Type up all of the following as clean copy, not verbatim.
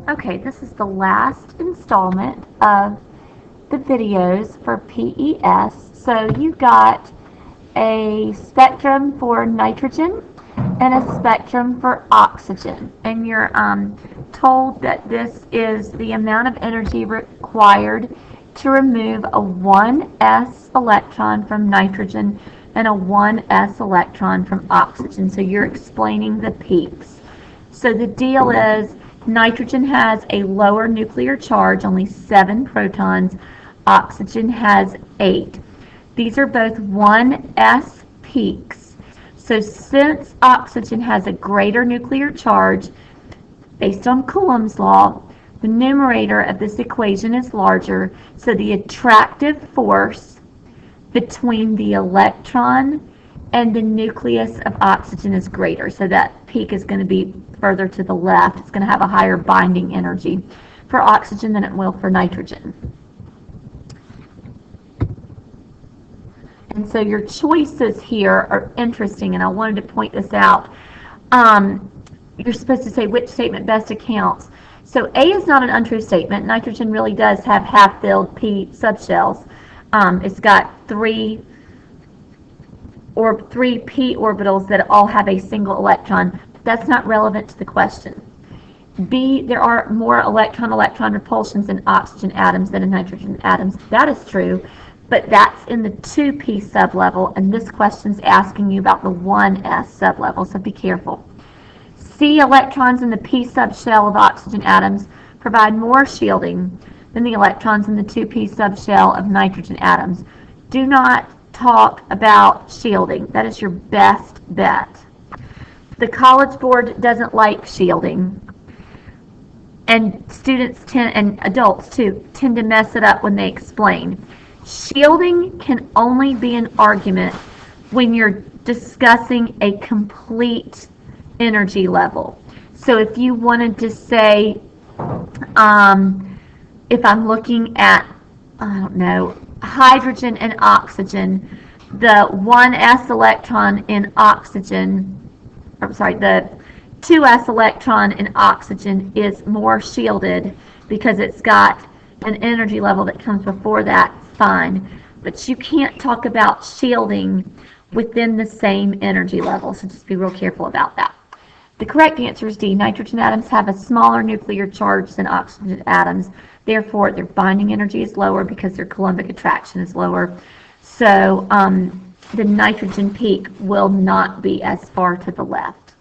Okay, this is the last installment of the videos for PES. So you got a spectrum for nitrogen and a spectrum for oxygen. And you're told that this is the amount of energy required to remove a 1s electron from nitrogen and a 1s electron from oxygen. So you're explaining the peaks. So the deal is nitrogen has a lower nuclear charge, only 7 protons. Oxygen has 8. These are both 1s peaks. So since oxygen has a greater nuclear charge, based on Coulomb's law, the numerator of this equation is larger, so the attractive force between the electron and the nucleus of oxygen is greater. So that peak is going to be further to the left. It's going to have a higher binding energy for oxygen than it will for nitrogen. And so your choices here are interesting, and I wanted to point this out. You're supposed to say which statement best accounts. So A is not an untrue statement. Nitrogen really does have half-filled P subshells. It's got three p orbitals that all have a single electron. That's not relevant to the question. B, there are more electron-electron repulsions in oxygen atoms than in nitrogen atoms. That is true, but that's in the 2p sublevel, and this question's asking you about the 1s sublevel, so be careful. C, electrons in the p subshell of oxygen atoms provide more shielding than the electrons in the 2p subshell of nitrogen atoms. Do not talk about shielding. That is your best bet. The College Board doesn't like shielding, and students and adults too tend to mess it up when they explain. Shielding can only be an argument when you're discussing a complete energy level. So if you wanted to say, if I'm looking at, I don't know, hydrogen and oxygen, the 1s electron in oxygen, the 2s electron in oxygen is more shielded because it's got an energy level that comes before that, fine. But you can't talk about shielding within the same energy level, so just be real careful about that. The correct answer is D. Nitrogen atoms have a smaller nuclear charge than oxygen atoms. Therefore, their binding energy is lower because their Coulombic attraction is lower. So the nitrogen peak will not be as far to the left.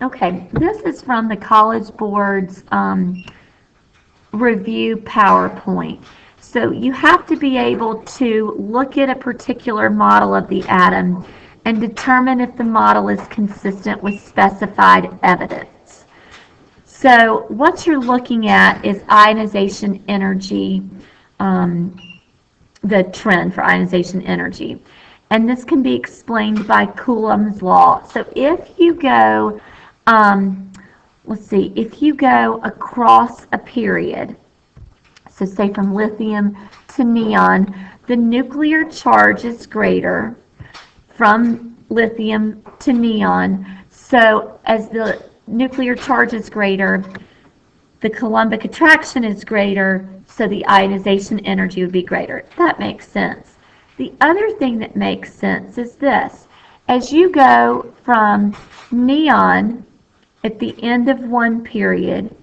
Okay, this is from the College Board's review PowerPoint. So you have to be able to look at a particular model of the atom and determine if the model is consistent with specified evidence. So what you're looking at is ionization energy, the trend for ionization energy. And this can be explained by Coulomb's law. So if you go if you go across a period, so say from lithium to neon, the nuclear charge is greater from lithium to neon. So as the nuclear charge is greater, the Coulombic attraction is greater, so the ionization energy would be greater. That makes sense. The other thing that makes sense is this. As you go from neon at the end of one period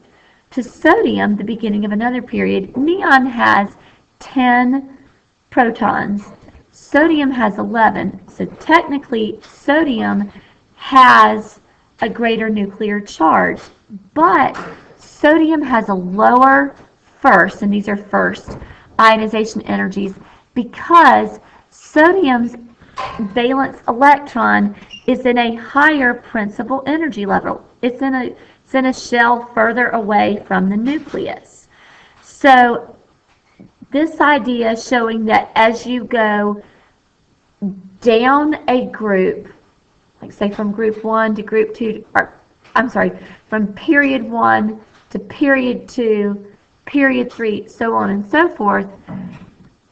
to sodium, the beginning of another period, neon has 10 protons. Sodium has 11. So technically, sodium has a greater nuclear charge. But sodium has a lower first, and these are first, ionization energies, because sodium's valence electron is in a higher principal energy level. It's in a shell further away from the nucleus. So this idea showing that as you go down a group, like say from group 1 to group 2, or I'm sorry, from period 1 to period 2, period 3, so on and so forth,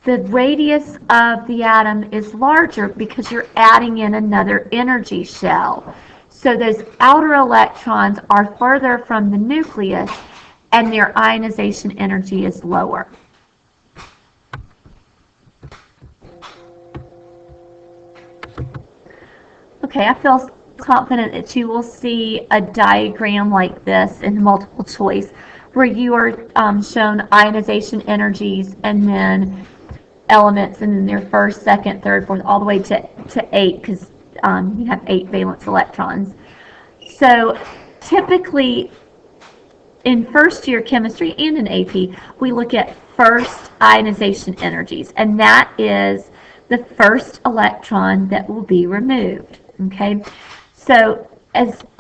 the radius of the atom is larger because you're adding in another energy shell. So those outer electrons are further from the nucleus and their ionization energy is lower. Okay, I feel confident that you will see a diagram like this in multiple choice where you are shown ionization energies and then elements and then their first, second, third, fourth, all the way to 8 because you have 8 valence electrons. So typically in first year chemistry and in AP, we look at first ionization energies, and that is the first electron that will be removed. Okay, so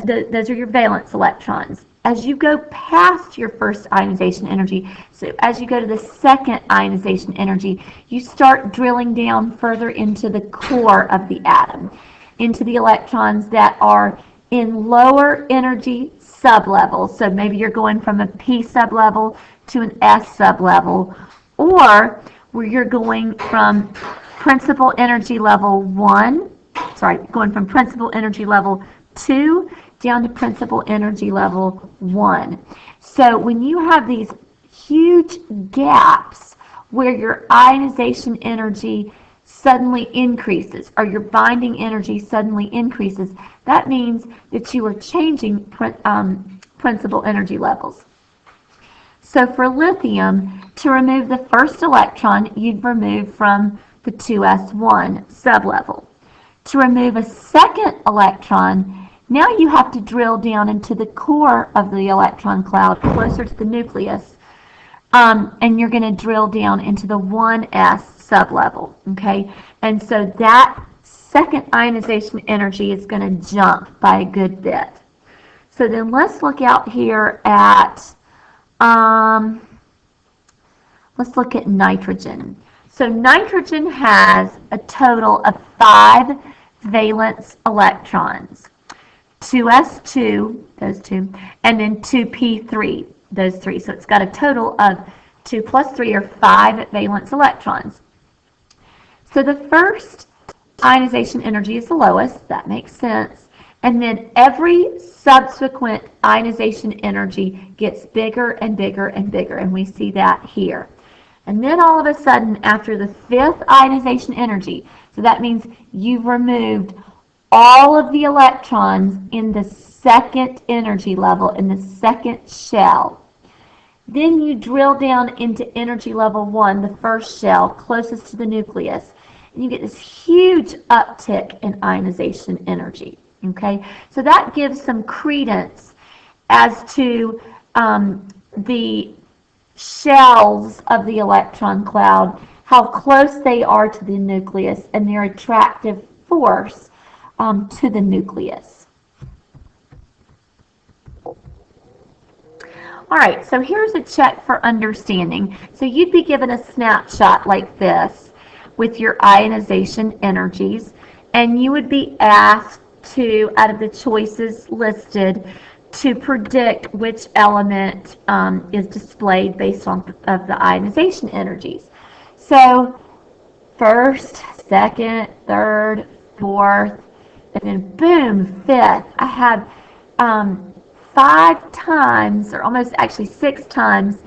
those are your valence electrons. As you go past your first ionization energy, so as you go to the second ionization energy, you start drilling down further into the core of the atom, into the electrons that are in lower energy sublevels. So maybe you're going from a P sublevel to an S sublevel, or where you're going from principal energy level 1, going from principal energy level 2 down to principal energy level 1. So when you have these huge gaps where your ionization energy suddenly increases or your binding energy suddenly increases, that means that you are changing principal energy levels. So for lithium, to remove the first electron, you'd remove from the 2s1 sublevel. To remove a second electron, now you have to drill down into the core of the electron cloud, closer to the nucleus, and you're going to drill down into the 1s sublevel, okay? And so that second ionization energy is going to jump by a good bit. So then let's look out here at, let's look at nitrogen. So nitrogen has a total of 5 valence electrons. 2s2, those 2, and then 2p3, those 3. So it's got a total of 2 plus 3 or 5 valence electrons. So the first ionization energy is the lowest, that makes sense, and then every subsequent ionization energy gets bigger and bigger and bigger, and we see that here. And then all of a sudden, after the 5th ionization energy, so that means you've removed all of the electrons in the second energy level, in the second shell. Then you drill down into energy level 1, the first shell, closest to the nucleus, and you get this huge uptick in ionization energy. Okay, so that gives some credence as to the shells of the electron cloud, how close they are to the nucleus, and their attractive force to the nucleus. All right, so here's a check for understanding. So you'd be given a snapshot like this with your ionization energies, and you would be asked to, out of the choices listed, to predict which element is displayed based on of the ionization energies. So first, second, third, fourth, and then boom, 5th. I have 5 times, or almost actually 6 times,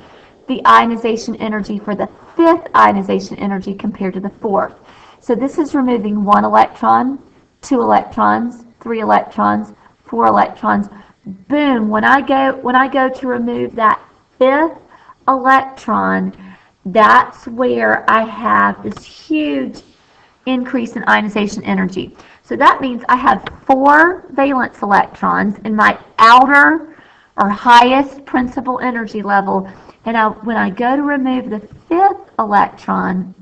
the ionization energy for the 5th ionization energy compared to the 4th. So this is removing 1 electron, 2 electrons, 3 electrons, 4 electrons. Boom, when I go to remove that 5th electron, that's where I have this huge increase in ionization energy. So that means I have 4 valence electrons in my outer or highest principal energy level, and when I go to remove the 5th electron,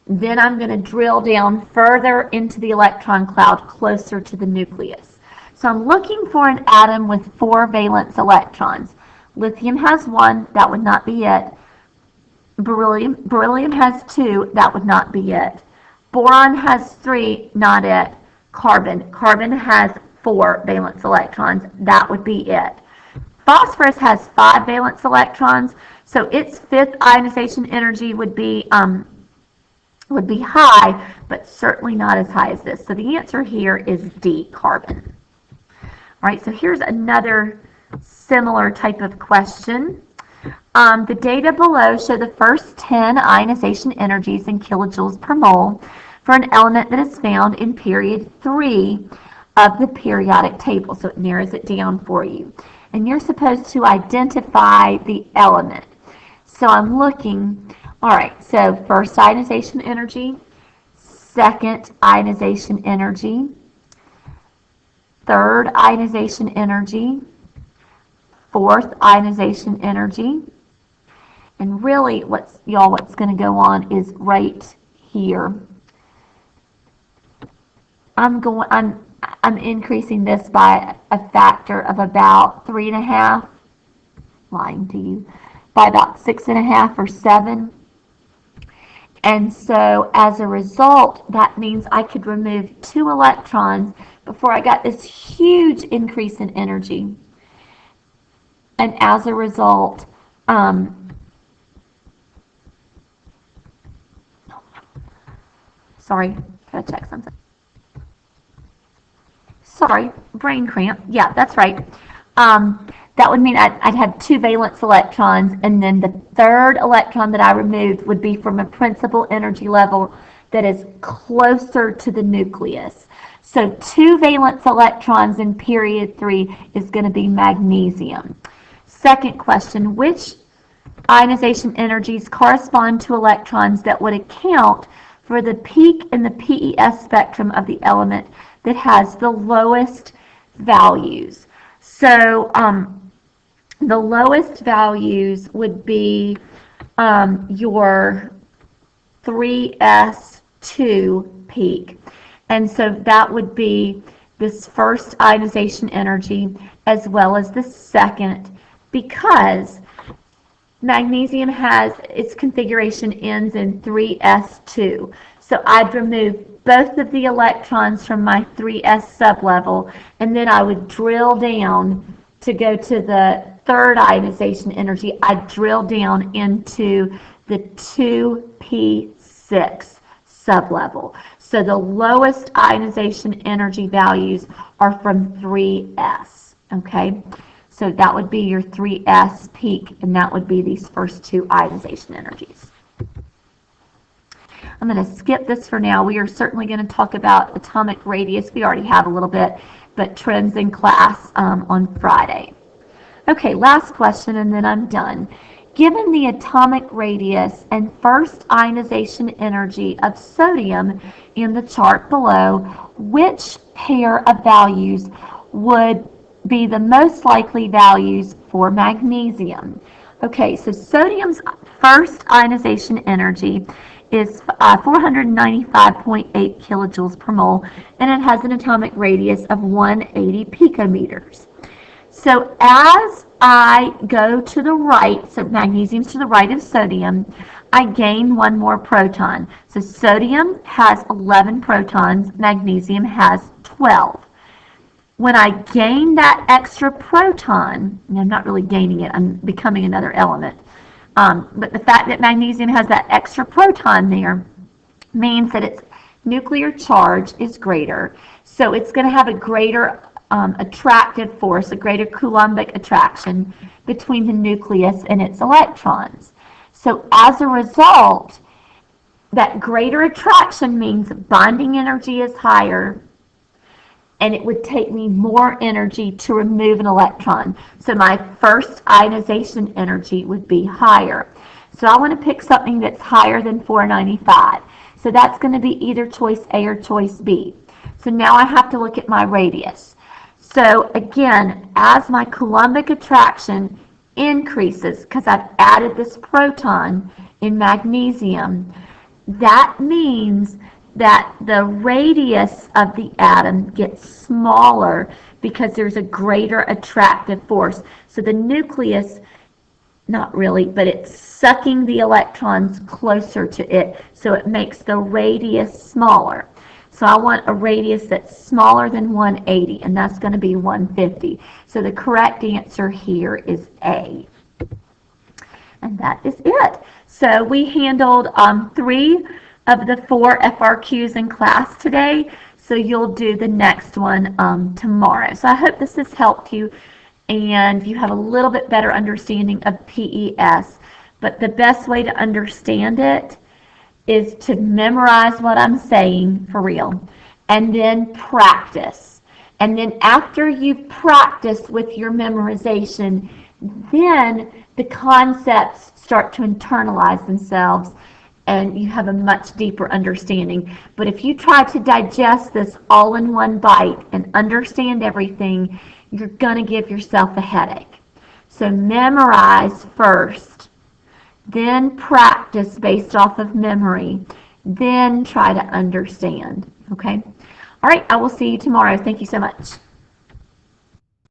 then I'm going to drill down further into the electron cloud closer to the nucleus. So I'm looking for an atom with 4 valence electrons. Lithium has 1, that would not be it. Beryllium has 2, that would not be it. Boron has 3, not it. Carbon has 4 valence electrons, that would be it. Phosphorus has 5 valence electrons, so its fifth ionization energy would be high, but certainly not as high as this. So the answer here is D, carbon. All right, so here's another similar type of question. The data below show the first 10 ionization energies in kilojoules per mole for an element that is found in period 3 of the periodic table. So it narrows it down for you. And you're supposed to identify the element. So I'm looking, all right, so first ionization energy, second ionization energy, third ionization energy, fourth ionization energy, and really what's going to go on is right here. I'm increasing this by a factor of about 3.5, lying to you, by about 6.5 or 7. And so as a result, that means I could remove 2 electrons before I got this huge increase in energy. And as a result, sorry, gotta check something. Sorry, brain cramp. Yeah, that's right. That would mean I'd have 2 valence electrons, and then the third electron that I removed would be from a principal energy level that is closer to the nucleus. So 2 valence electrons in period 3 is going to be magnesium. Second question, which ionization energies correspond to electrons that would account for the peak in the PES spectrum of the element that has the lowest values? So the lowest values would be your 3s2 peak. And so that would be this first ionization energy as well as the second, because magnesium has its configuration ends in 3s2. So I'd remove both of the electrons from my 3s sublevel, and then I would drill down to go to the third ionization energy. I'd drill down into the 2p6 sublevel. So the lowest ionization energy values are from 3s, okay? So that would be your 3s peak, and that would be these first 2 ionization energies. I'm going to skip this for now. We are certainly going to talk about atomic radius. We already have a little bit, but trends in class on Friday. Okay, last question, and then I'm done. Given the atomic radius and first ionization energy of sodium in the chart below, which pair of values would be the most likely values for magnesium? Okay, so sodium's first ionization energy is 495.8 kilojoules per mole, and it has an atomic radius of 180 picometers. So as I go to the right, so magnesium's to the right of sodium, I gain 1 more proton. So sodium has 11 protons, magnesium has 12. When I gain that extra proton, and I'm not really gaining it, I'm becoming another element, but the fact that magnesium has that extra proton there means that its nuclear charge is greater. So it's going to have a greater attractive force, a greater Coulombic attraction between the nucleus and its electrons. So as a result, that greater attraction means bonding energy is higher, and it would take me more energy to remove an electron. So my first ionization energy would be higher. So I want to pick something that's higher than 495. So that's going to be either choice A or choice B. So now I have to look at my radius. So again, as my Coulombic attraction increases, because I've added this proton in magnesium, that means that the radius of the atom gets smaller because there's a greater attractive force. So the nucleus, not really, but it's sucking the electrons closer to it, so it makes the radius smaller. So I want a radius that's smaller than 180, and that's going to be 150. So the correct answer here is A. And that is it. So we handled 3 of the 4 FRQs in class today. So you'll do the next one tomorrow. So I hope this has helped you and you have a little bit better understanding of PES. But the best way to understand it is to memorize what I'm saying for real and then practice. And then after you've practiced with your memorization, then the concepts start to internalize themselves and you have a much deeper understanding. But if you try to digest this all in one bite and understand everything, you're going to give yourself a headache. So memorize first, then practice based off of memory, then try to understand. Okay? All right, I will see you tomorrow. Thank you so much.